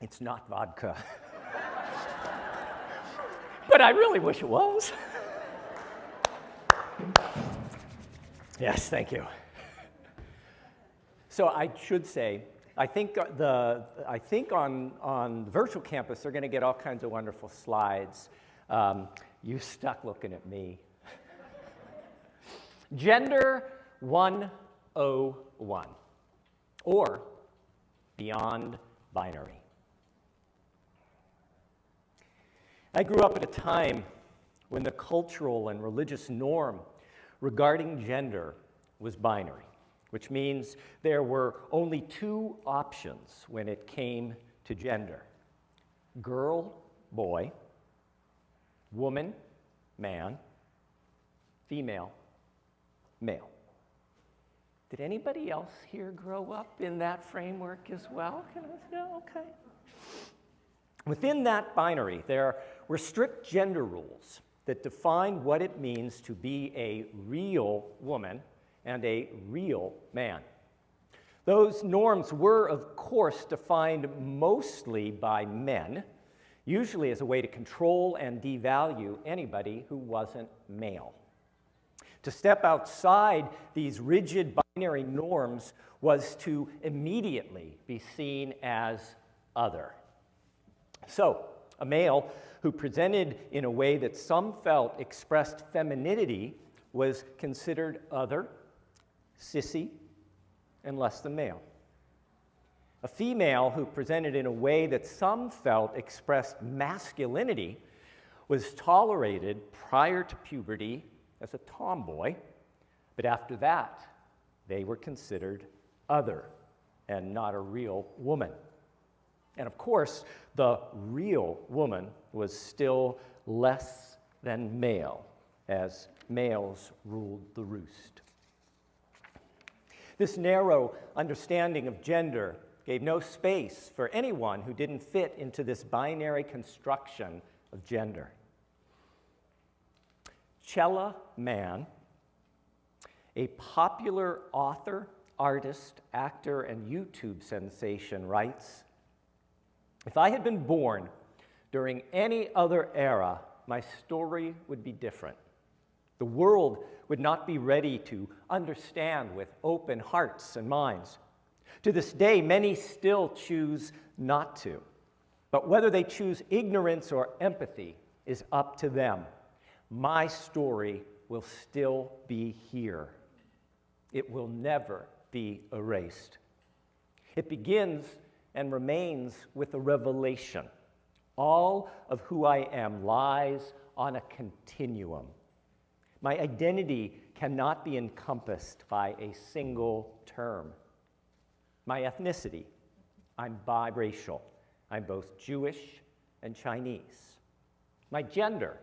It's not vodka. But I really wish it was. Yes, thank you. So I should say, I think on the virtual campus, they're going to get all kinds of wonderful slides. You stuck looking at me. Gender 101, or Beyond Binary. I grew up at a time when the cultural and religious norm regarding gender was binary, which means there were only two options when it came to gender: girl, boy, woman, man, female, male. Did anybody else here grow up in that framework as well? No? Okay. Within that binary, there were strict gender rules that defined what it means to be a real woman and a real man. Those norms were, of course, defined mostly by men, usually as a way to control and devalue anybody who wasn't male. To step outside these rigid binary norms was to immediately be seen as other. So, a male who presented in a way that some felt expressed femininity was considered other, sissy, and less than male. A female who presented in a way that some felt expressed masculinity was tolerated prior to puberty as a tomboy, but after that, they were considered other and not a real woman. And of course, the real woman was still less than male, as males ruled the roost. This narrow understanding of gender gave no space for anyone who didn't fit into this binary construction of gender. Chella Mann, a popular author, artist, actor, and YouTube sensation, writes, "If I had been born during any other era, my story would be different. The world would not be ready to understand with open hearts and minds. To this day, many still choose not to. But whether they choose ignorance or empathy is up to them. My story will still be here. It will never be erased. It begins and remains with a revelation. All of who I am lies on a continuum. My identity cannot be encompassed by a single term. My ethnicity, I'm biracial. I'm both Jewish and Chinese. My gender,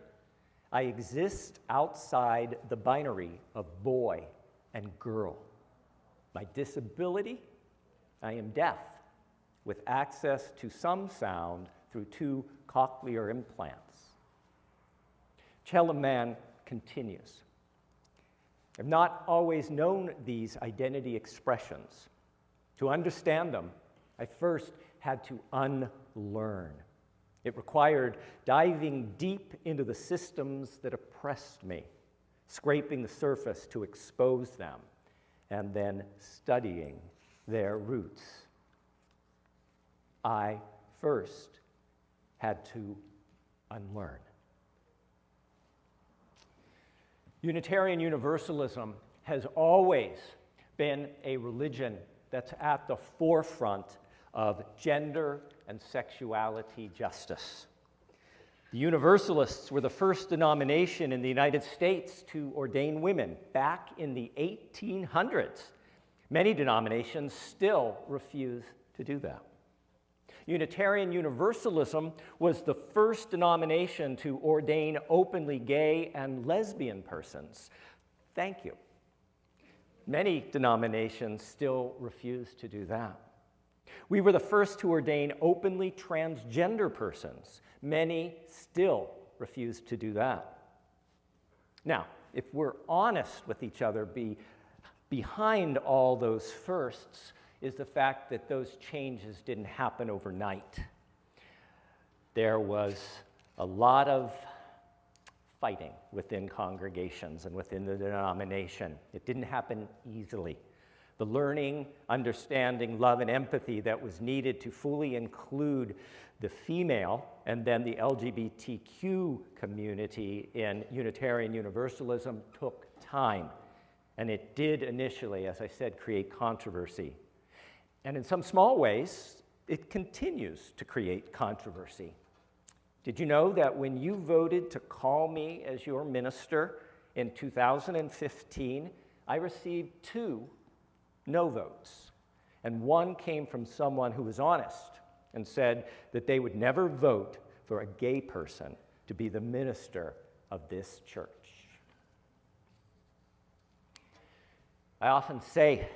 I exist outside the binary of boy and girl. My disability, I am deaf with access to some sound through 2 cochlear implants." Chella Mann continues, "I've not always known these identity expressions. To understand them, I first had to unlearn. It required diving deep into the systems that oppressed me, scraping the surface to expose them, and then studying their roots. I first had to unlearn." Unitarian Universalism has always been a religion that's at the forefront of gender and sexuality justice. The Universalists were the first denomination in the United States to ordain women back in the 1800s. Many denominations still refuse to do that. Unitarian Universalism was the first denomination to ordain openly gay and lesbian persons. Thank you. Many denominations still refuse to do that. We were the first to ordain openly transgender persons. Many still refuse to do that. Now, if we're honest with each other, behind all those firsts is the fact that those changes didn't happen overnight. there was a lot of fighting within congregations and within the denomination. It didn't happen easily. The learning, understanding, love, and empathy that was needed to fully include the female and then the LGBTQ community in Unitarian Universalism took time. And it did initially, as I said, create controversy. And in some small ways, it continues to create controversy. Did you know that when you voted to call me as your minister in 2015, I received 2 no votes, and 1 came from someone who was honest and said that they would never vote for a gay person to be the minister of this church. I often say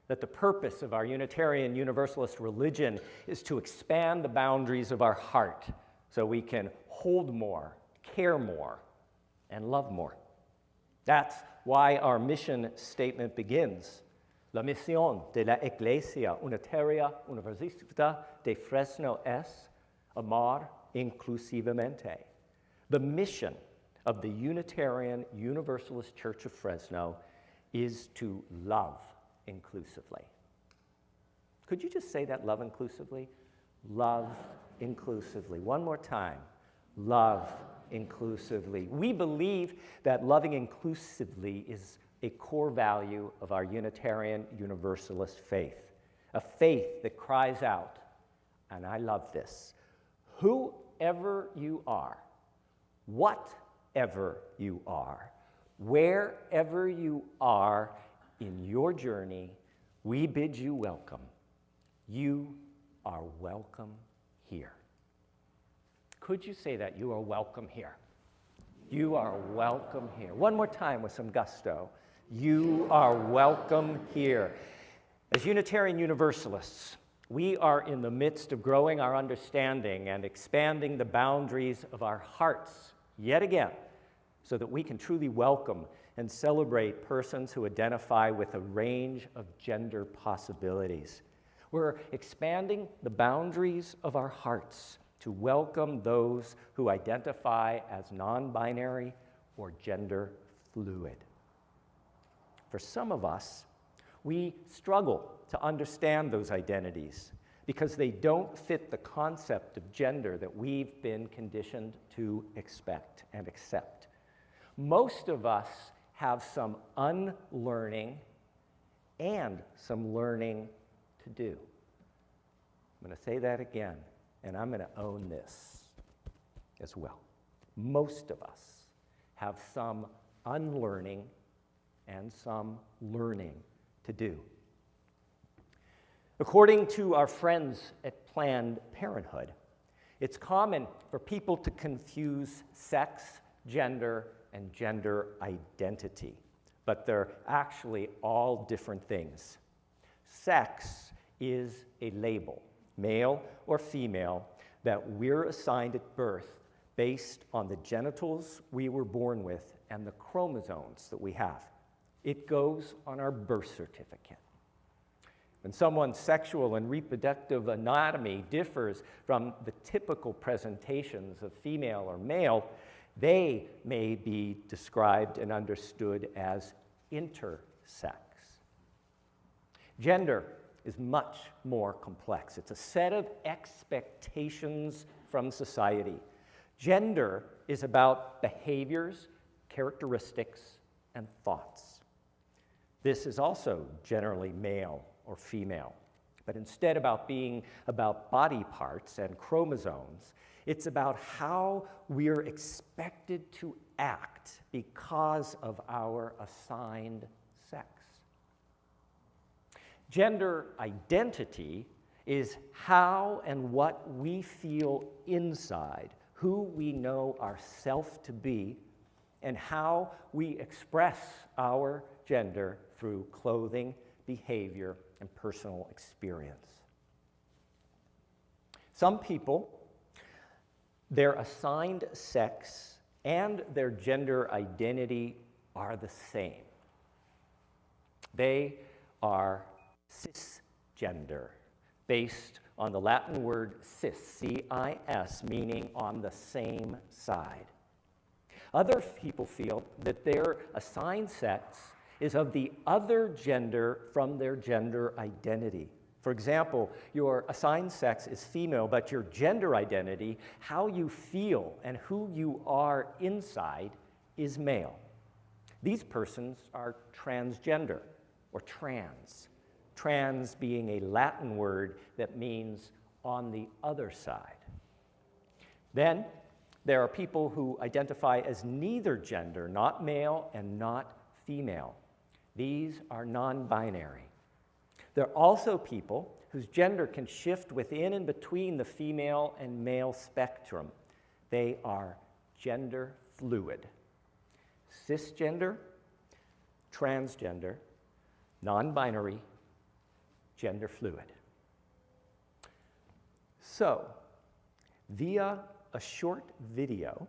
that the purpose of our Unitarian Universalist religion is to expand the boundaries of our heart so we can hold more, care more, and love more. That's why our mission statement begins. La misión de la Iglesia Unitaria Universalista de Fresno es amar inclusivamente. The mission of the Unitarian Universalist Church of Fresno is to love inclusively. Could you just say that, love inclusively? Love inclusively. One more time. Love inclusively. We believe that loving inclusively is a core value of our Unitarian Universalist faith, a faith that cries out, and I love this, whoever you are, whatever you are, wherever you are in your journey, we bid you welcome. You are welcome here. Could you say that? You are welcome here. You are welcome here. One more time with some gusto. You are welcome here. As Unitarian Universalists, we are in the midst of growing our understanding and expanding the boundaries of our hearts yet again, so that we can truly welcome and celebrate persons who identify with a range of gender possibilities. We're expanding the boundaries of our hearts to welcome those who identify as non-binary or gender fluid. For some of us, we struggle to understand those identities because they don't fit the concept of gender that we've been conditioned to expect and accept. Most of us have some unlearning and some learning to do. I'm going to say that again, and I'm going to own this as well. Most of us have some unlearning and some learning to do. According to our friends at Planned Parenthood, it's common for people to confuse sex, gender, and gender identity, but they're actually all different things. Sex is a label, male or female, that we're assigned at birth based on the genitals we were born with and the chromosomes that we have. It goes on our birth certificate. When someone's sexual and reproductive anatomy differs from the typical presentations of female or male, they may be described and understood as intersex. Gender is much more complex. It's a set of expectations from society. Gender is about behaviors, characteristics, and thoughts. This is also generally male or female, but instead about being about body parts and chromosomes, it's about how we're expected to act because of our assigned sex. Gender identity is how and what we feel inside, who we know ourselves to be, and how we express our gender through clothing, behavior, and personal experience. Some people, their assigned sex and their gender identity are the same. They are cisgender, based on the Latin word cis, C-I-S, meaning on the same side. Other people feel that their assigned sex is of the other gender from their gender identity. For example, your assigned sex is female, but your gender identity, how you feel and who you are inside, is male. These persons are transgender, or trans. Trans being a Latin word that means on the other side. Then, there are people who identify as neither gender, not male and not female. These are non-binary. There are also people whose gender can shift within and between the female and male spectrum. They are gender fluid. Cisgender, transgender, non-binary, gender fluid. So, via a short video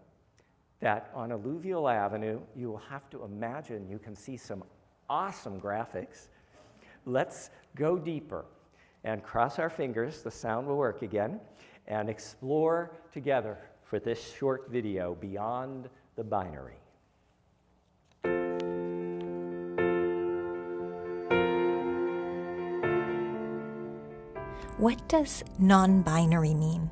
that on Alluvial Avenue, you will have to imagine you can see some awesome graphics. Let's go deeper and cross our fingers, the sound will work again, and explore together for this short video beyond the binary. What does non-binary mean?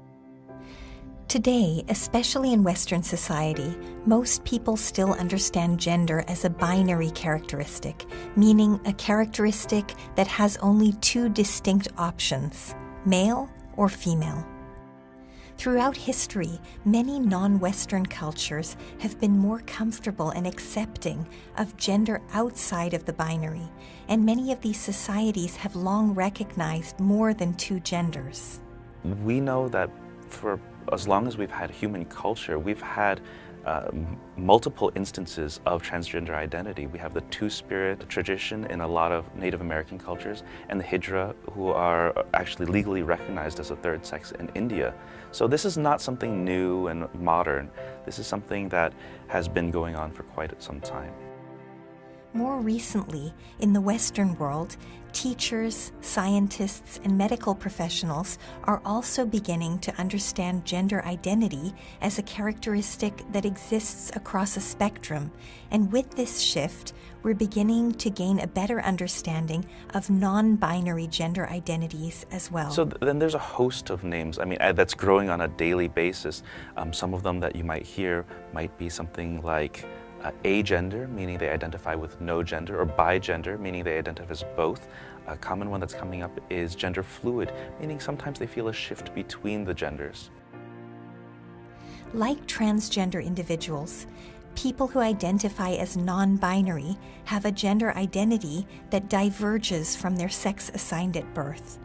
Today, especially in Western society, most people still understand gender as a binary characteristic, meaning a characteristic that has only two distinct options, male or female. Throughout history, many non-Western cultures have been more comfortable and accepting of gender outside of the binary, and many of these societies have long recognized more than two genders. We know that for as long as we've had human culture, we've had multiple instances of transgender identity. We have the two-spirit tradition in a lot of Native American cultures, and the Hijra, who are actually legally recognized as a third sex in India. So this is not something new and modern. This is something that has been going on for quite some time. More recently, in the Western world, teachers, scientists, and medical professionals are also beginning to understand gender identity as a characteristic that exists across a spectrum. And with this shift, we're beginning to gain a better understanding of non-binary gender identities as well. So then there's a host of names, that's growing on a daily basis. Some of them that you might hear might be something like agender, meaning they identify with no gender, or bigender, meaning they identify as both. A common one that's coming up is gender fluid, meaning sometimes they feel a shift between the genders. Like transgender individuals, people who identify as non-binary have a gender identity that diverges from their sex assigned at birth.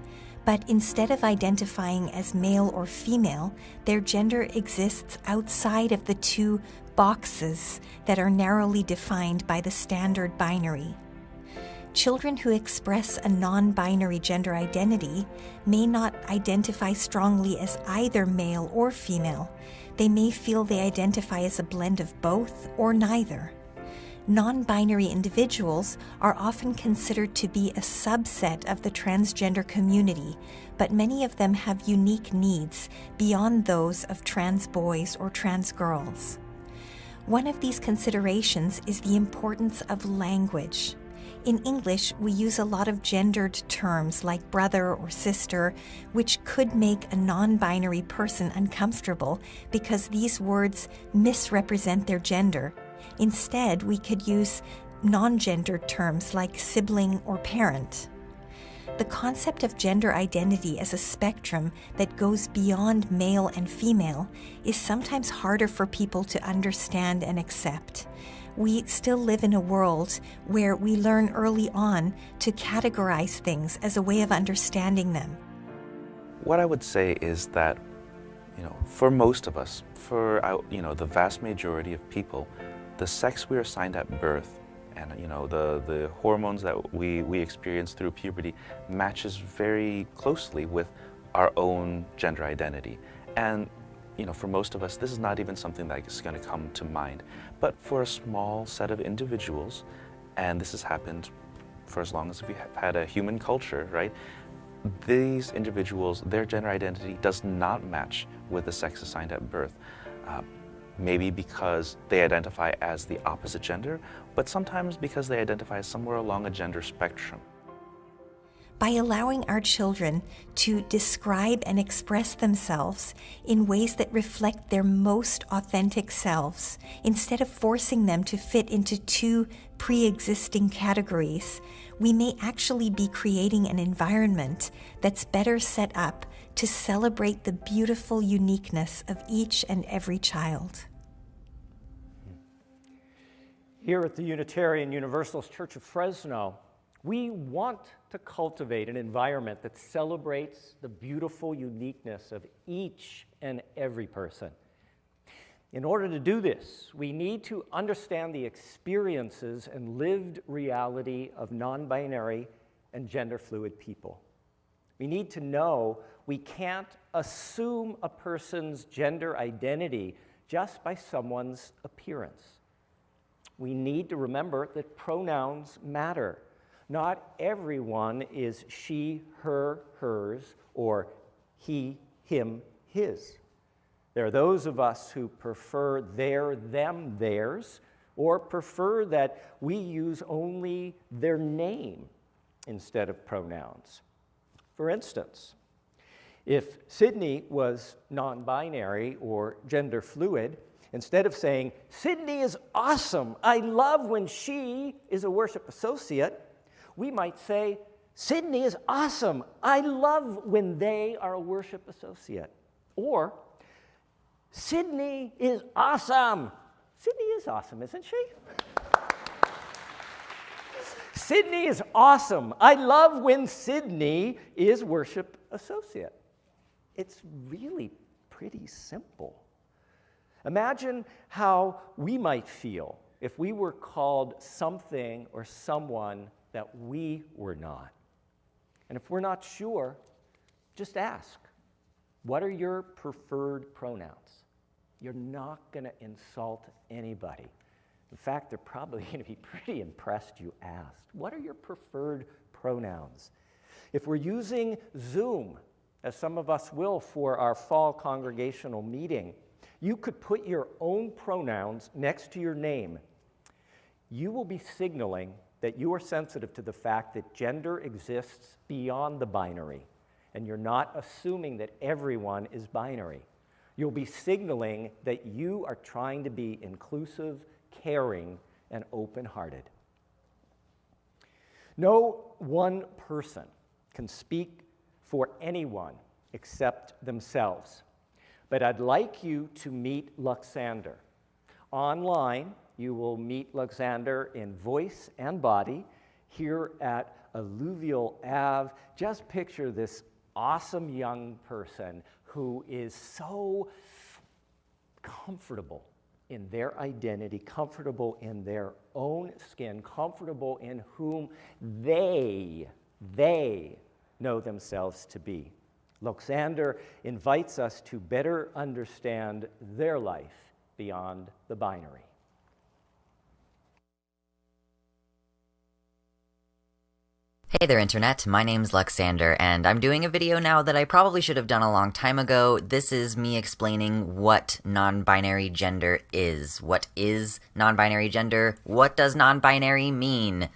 But instead of identifying as male or female, their gender exists outside of the two boxes that are narrowly defined by the standard binary. Children who express a non-binary gender identity may not identify strongly as either male or female. They may feel they identify as a blend of both or neither. Non-binary individuals are often considered to be a subset of the transgender community, but many of them have unique needs beyond those of trans boys or trans girls. One of these considerations is the importance of language. In English, we use a lot of gendered terms like brother or sister, which could make a non-binary person uncomfortable because these words misrepresent their gender. Instead, we could use non-gendered terms like sibling or parent. The concept of gender identity as a spectrum that goes beyond male and female is sometimes harder for people to understand and accept. We still live in a world where we learn early on to categorize things as a way of understanding them. What I would say is that, for most of us, for the vast majority of people, the sex we are assigned at birth and the hormones that we experience through puberty matches very closely with our own gender identity. And for most of us, this is not even something that is going to come to mind. But for a small set of individuals, and this has happened for as long as we've had a human culture, right? these individuals, their gender identity does not match with the sex assigned at birth. Maybe because they identify as the opposite gender, but sometimes because they identify somewhere along a gender spectrum. By allowing our children to describe and express themselves in ways that reflect their most authentic selves, instead of forcing them to fit into two pre-existing categories, we may actually be creating an environment that's better set up to celebrate the beautiful uniqueness of each and every child. Here at the Unitarian Universalist Church of Fresno, we want to cultivate an environment that celebrates the beautiful uniqueness of each and every person. In order to do this, we need to understand the experiences and lived reality of non-binary and gender-fluid people. We need to know we can't assume a person's gender identity just by someone's appearance. We need to remember that pronouns matter. Not everyone is she, her, hers, or he, him, his. There are those of us who prefer their, them, theirs, or prefer that we use only their name instead of pronouns. For instance, if Sydney was non-binary or gender fluid, instead of saying, "Sydney is awesome, I love when she is a worship associate," we might say, "Sydney is awesome, I love when they are a worship associate." Or, "Sydney is awesome." Sydney is awesome, isn't she? "Sydney is awesome. I love when Sydney is worship associate." It's really pretty simple. Imagine how we might feel if we were called something or someone that we were not. And if we're not sure, just ask, what are your preferred pronouns? You're not going to insult anybody. In fact, they're probably going to be pretty impressed you asked. What are your preferred pronouns? If we're using Zoom, as some of us will for our fall congregational meeting, you could put your own pronouns next to your name. You will be signaling that you are sensitive to the fact that gender exists beyond the binary, and you're not assuming that everyone is binary. You'll be signaling that you are trying to be inclusive, caring, and open-hearted. No one person can speak for anyone except themselves. But I'd like you to meet Luxander. Online, you will meet Luxander in voice and body here at Alluvial Ave. Just picture this awesome young person who is so comfortable in their identity, comfortable in their own skin, comfortable in whom they know themselves to be. Luxander invites us to better understand their life beyond the binary. Hey there, Internet. My name's Luxander, and I'm doing a video now that I probably should have done a long time ago. This is me explaining what non-binary gender is. What is non-binary gender? What does non-binary mean?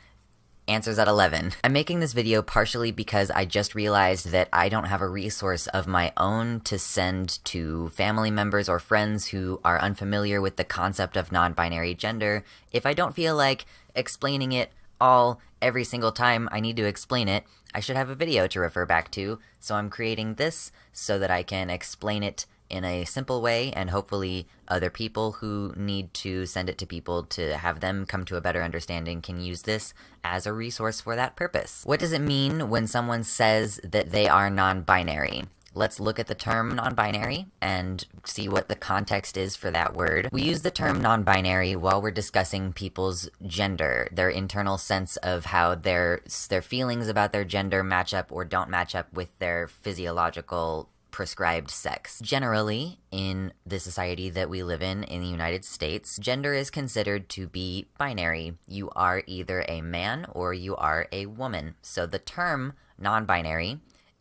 Answers at 11. I'm making this video partially because I just realized that I don't have a resource of my own to send to family members or friends who are unfamiliar with the concept of non-binary gender if I don't feel like explaining it all every single time I need to explain it. I should have a video to refer back to, so I'm creating this so that I can explain it in a simple way, and hopefully other people who need to send it to people to have them come to a better understanding can use this as a resource for that purpose. What does it mean when someone says that they are non-binary? Let's look at the term non-binary and see what the context is for that word. We use the term non-binary while we're discussing people's gender, their internal sense of how their feelings about their gender match up or don't match up with their physiological prescribed sex. Generally, in the society that we live in the United States, gender is considered to be binary. You are either a man or you are a woman. So the term non-binary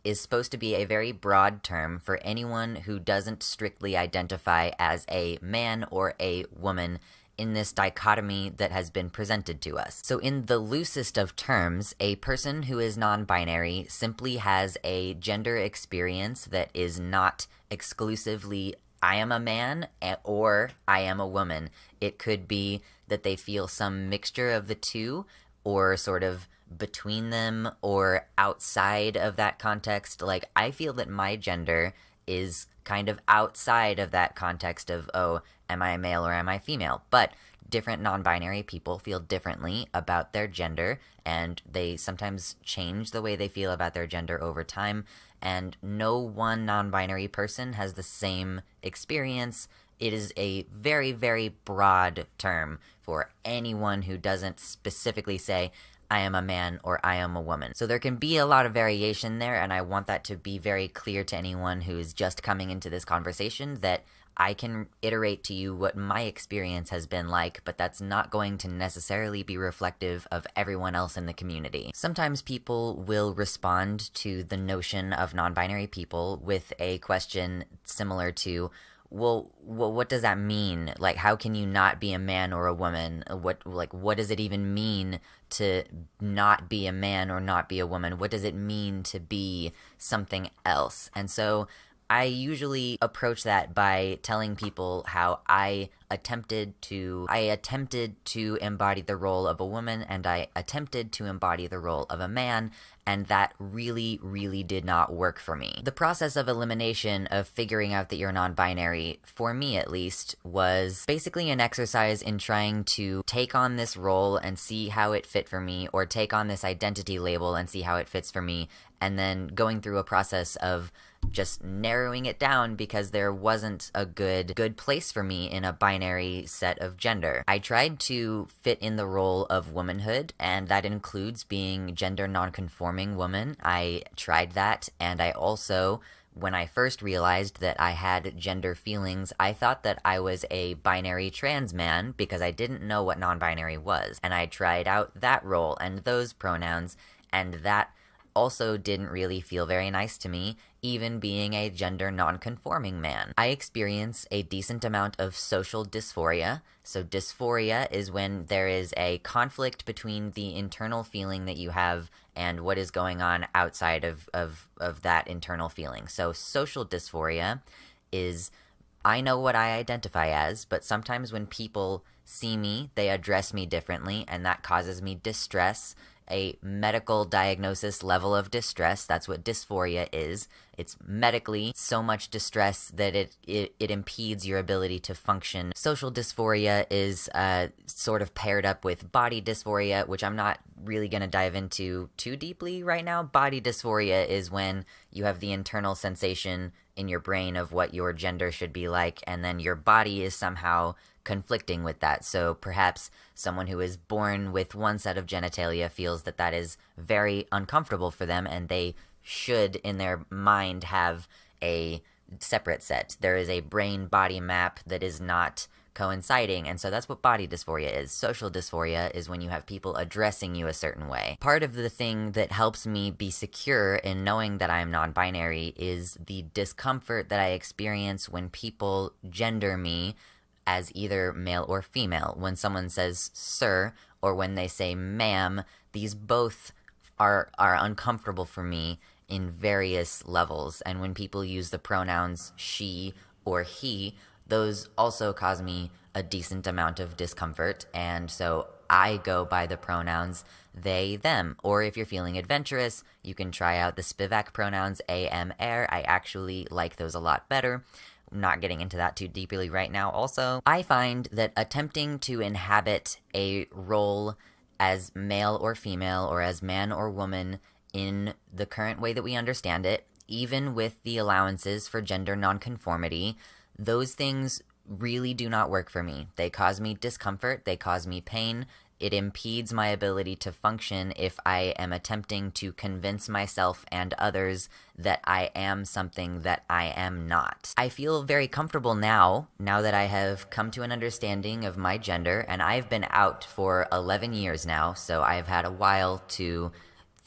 is supposed to be a very broad term for anyone who doesn't strictly identify as a man or a woman in this dichotomy that has been presented to us. So in the loosest of terms, a person who is non-binary simply has a gender experience that is not exclusively I am a man or I am a woman. It could be that they feel some mixture of the two, or sort of between them, or outside of that context. Like, I feel that my gender is kind of outside of that context of, oh, am I a male or am I female? But different non-binary people feel differently about their gender, and they sometimes change the way they feel about their gender over time, and no one non-binary person has the same experience. It is a very, very broad term for anyone who doesn't specifically say, I am a man or I am a woman. So there can be a lot of variation there, and I want that to be very clear to anyone who is just coming into this conversation, that I can iterate to you what my experience has been like, but that's not going to necessarily be reflective of everyone else in the community. Sometimes people will respond to the notion of non-binary people with a question similar to, well, what does that mean? Like, how can you not be a man or a woman? What does it even mean to not be a man or not be a woman? What does it mean to be something else? And so I usually approach that by telling people how I attempted to embody the role of a woman, and I attempted to embody the role of a man, and that really, really did not work for me. The process of elimination of figuring out that you're non-binary, for me at least, was basically an exercise in trying to take on this role and see how it fit for me, or take on this identity label and see how it fits for me, and then going through a process of just narrowing it down because there wasn't a good place for me in a binary set of gender. I tried to fit in the role of womanhood, and that includes being gender non-conforming woman. I tried that, and I also, when I first realized that I had gender feelings, I thought that I was a binary trans man because I didn't know what non-binary was. And I tried out that role and those pronouns, and that also didn't really feel very nice to me, even being a gender non-conforming man. I experience a decent amount of social dysphoria. So dysphoria is when there is a conflict between the internal feeling that you have and what is going on outside of that internal feeling. So social dysphoria is, I know what I identify as, but sometimes when people see me, they address me differently, and that causes me distress, a medical diagnosis level of distress. That's what dysphoria is. It's medically so much distress that it impedes your ability to function. Social dysphoria is sort of paired up with body dysphoria, which I'm not really going to dive into too deeply right now. Body dysphoria is when you have the internal sensation in your brain of what your gender should be like, and then your body is somehow conflicting with that. So perhaps someone who is born with one set of genitalia feels that that is very uncomfortable for them, and they should, in their mind, have a separate set. There is a brain-body map that is not coinciding, and so that's what body dysphoria is. Social dysphoria is when you have people addressing you a certain way. Part of the thing that helps me be secure in knowing that I'm non-binary is the discomfort that I experience when people gender me as either male or female. When someone says sir, or when they say ma'am, these both are uncomfortable for me in various levels. And when people use the pronouns she or he, those also cause me a decent amount of discomfort. And so I go by the pronouns they, them. Or if you're feeling adventurous, you can try out the Spivak pronouns am, er. I actually like those a lot better. Not getting into that too deeply right now. Also, I find that attempting to inhabit a role as male or female, or as man or woman in the current way that we understand it, even with the allowances for gender nonconformity, those things really do not work for me. They cause me discomfort, they cause me pain. It impedes my ability to function if I am attempting to convince myself and others that I am something that I am not. I feel very comfortable now that I have come to an understanding of my gender, and I've been out for 11 years now, so I've had a while to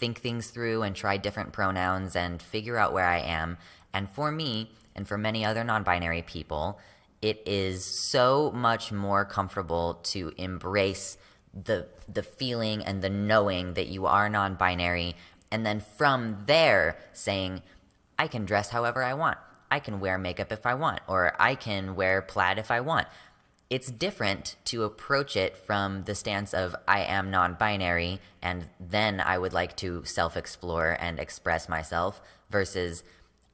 think things through and try different pronouns and figure out where I am. And for me, and for many other non-binary people, it is so much more comfortable to embrace the feeling and the knowing that you are non-binary, and then from there saying, I can dress however I want. I can wear makeup if I want, or I can wear plaid if I want. It's different to approach it from the stance of I am non-binary and then I would like to self-explore and express myself versus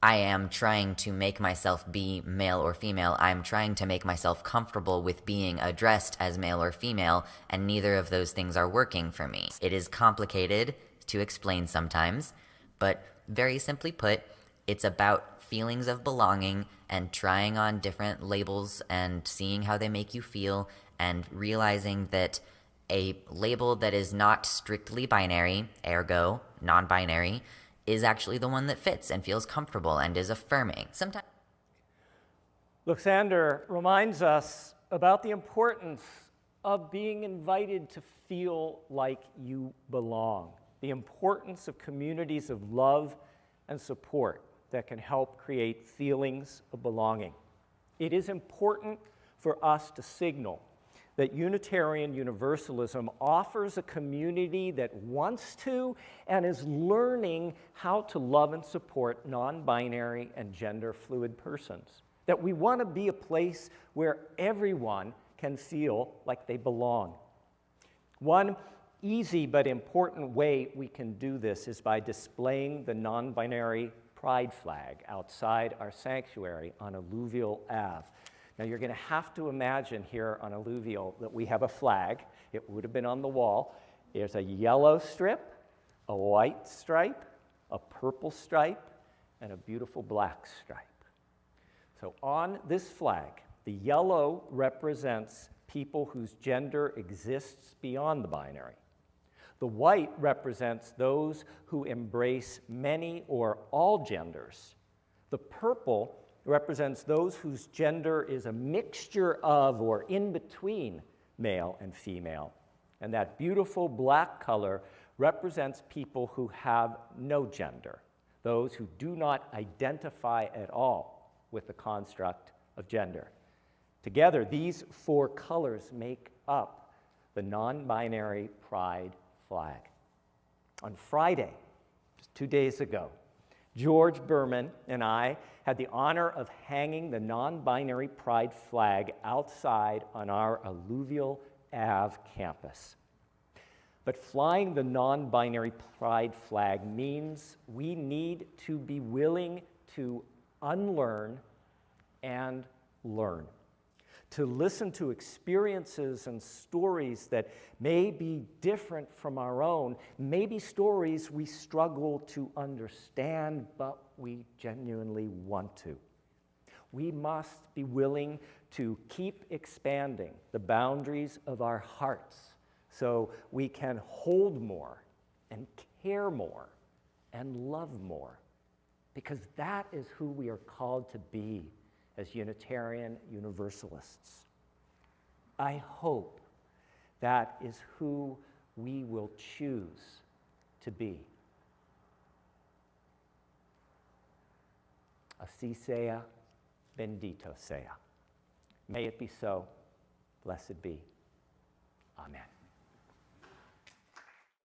I am trying to make myself be male or female. I'm trying to make myself comfortable with being addressed as male or female, and neither of those things are working for me. It is complicated to explain sometimes, but very simply put, it's about feelings of belonging and trying on different labels and seeing how they make you feel and realizing that a label that is not strictly binary, ergo non-binary, is actually the one that fits and feels comfortable and is affirming. Sometimes. Luxander reminds us about the importance of being invited to feel like you belong, the importance of communities of love and support that can help create feelings of belonging. It is important for us to signal that Unitarian Universalism offers a community that wants to and is learning how to love and support non-binary and gender-fluid persons. That we want to be a place where everyone can feel like they belong. One easy but important way we can do this is by displaying the non-binary pride flag outside our sanctuary on Alluvial Ave. Now you're going to have to imagine here on Alluvial that we have a flag. It would have been on the wall. There's a yellow strip, a white stripe, a purple stripe, and a beautiful black stripe. So on this flag, the yellow represents people whose gender exists beyond the binary. The white represents those who embrace many or all genders. The purple represents those whose gender is a mixture of or in between male and female. And that beautiful black color represents people who have no gender, those who do not identify at all with the construct of gender. Together, these four colors make up the non-binary pride flag. On Friday, just 2 days ago, George Berman and I had the honor of hanging the non-binary pride flag outside on our Alluvial Ave campus. But flying the non-binary pride flag means we need to be willing to unlearn and learn, to listen to experiences and stories that may be different from our own, maybe stories we struggle to understand, but we genuinely want to. We must be willing to keep expanding the boundaries of our hearts so we can hold more and care more and love more, because that is who we are called to be as Unitarian Universalists. I hope that is who we will choose to be. Así sea, bendito sea. May it be so, blessed be. Amen.